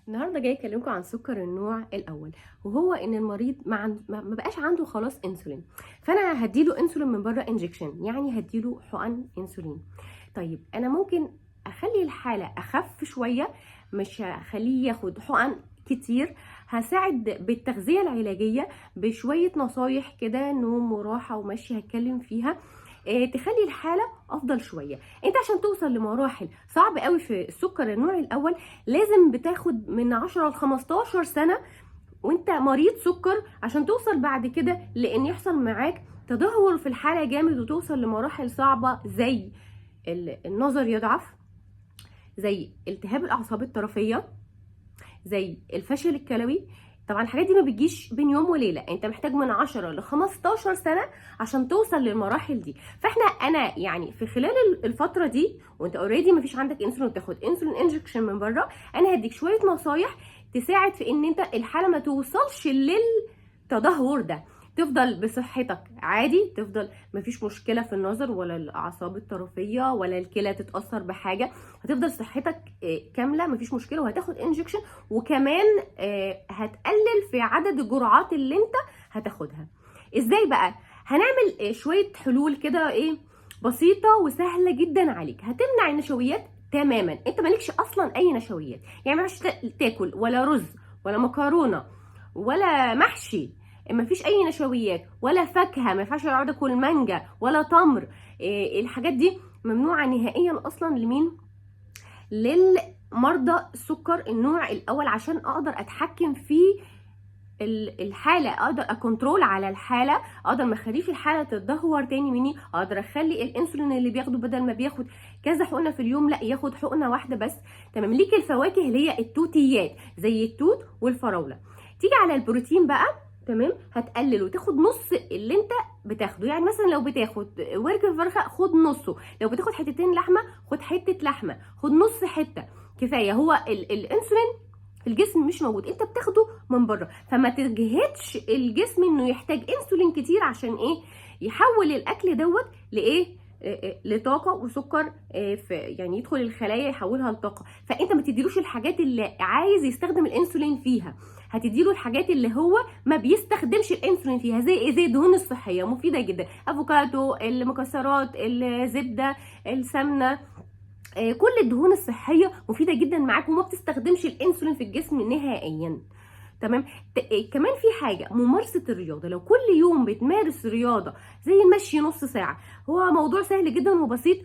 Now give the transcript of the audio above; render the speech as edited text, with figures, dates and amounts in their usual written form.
النهارده جاي اكلمكم عن سكر النوع الاول، وهو ان المريض ما بقاش عنده خلاص انسولين. فانا هديله انسولين من بره انجكشن، يعني هديله حقن انسولين. طيب انا ممكن اخلي الحاله اخف شويه، مش هخليه ياخد حقن كتير، هساعد بالتغذيه العلاجيه بشويه نصايح كده، نوم وراحه ومشي هتكلم فيها تخلي الحاله افضل شويه. انت عشان توصل لمراحل صعب قوي في السكر النوع الاول لازم بتاخد من 10 ل 15 سنه وانت مريض سكر عشان توصل بعد كده لان يحصل معاك تدهور في الحاله جامد وتوصل لمراحل صعبه زي النظر يضعف، زي التهاب الاعصاب الطرفيه، زي الفشل الكلوي. طبعا الحاجات دي ما بتجيش بين يوم وليله، انت محتاج من 10 ل 15 سنه عشان توصل للمراحل دي. انا يعني في خلال الفتره دي وانت اوريدي ما فيش عندك انسولين وتاخد انسولين انجكشن من بره، انا هديك شويه نصايح تساعد في ان انت الحاله ما توصلش للتدهور ده، تفضل بصحتك عادي، تفضل مفيش مشكله في النظر ولا الاعصاب الطرفيه ولا الكلى تتاثر بحاجه، هتفضل صحتك كامله مفيش مشكله، وهتاخد انجكشن، وكمان هتقلل في عدد الجرعات اللي انت هتاخدها. ازاي بقى؟ هنعمل شويه حلول كده بسيطه وسهله جدا عليك، هتمنع النشويات تماما. انت مالكش اصلا اي نشويات، يعني ما تاكل ولا رز ولا مكرونه ولا محشي، ما فيش اي نشويات ولا فاكهه، ما ينفعش اقعد اكل مانجا ولا تمر. الحاجات دي ممنوعه نهائيا اصلا. لمين؟ للمرضى السكر النوع الاول، عشان اقدر اتحكم في الحاله، اقدر اكنترول على الحاله، اقدر ما اخليش الحاله تتدهور تاني مني، اقدر اخلي الانسولين اللي بياخده بدل ما بياخد كذا حقنه في اليوم لا ياخد حقنه واحده بس. تمام. ليك الفواكه اللي هي التوتيات زي التوت والفراوله. تيجي على البروتين بقى، تمام، هتقلل وتاخد نص اللي انت بتاخده. يعني مثلا لو بتاخد ورك فرخه خد نصه، لو بتاخد حتتين لحمه خد حته لحمه، خد نص حته كفايه. هو الانسولين في الجسم مش موجود، انت بتاخده من بره، فما تجهدش الجسم انه يحتاج انسولين كتير عشان يحول الاكل دوت لطاقه وسكر، يعني يدخل الخلايا يحولها لطاقه. فانت ما تديلوش الحاجات اللي عايز يستخدم الانسولين فيها، هتديله الحاجات اللي هو ما بيستخدمش الانسولين فيها، زي الدهون الصحيه مفيده جدا، افوكادو، المكسرات، الزبده، السمنه، كل الدهون الصحيه مفيده جدا معاك وما بتستخدمش الانسولين في الجسم نهائيا. تمام. كمان في حاجه، ممارسه الرياضه. لو كل يوم بتمارس رياضه زي المشي نص ساعه، هو موضوع سهل جدا وبسيط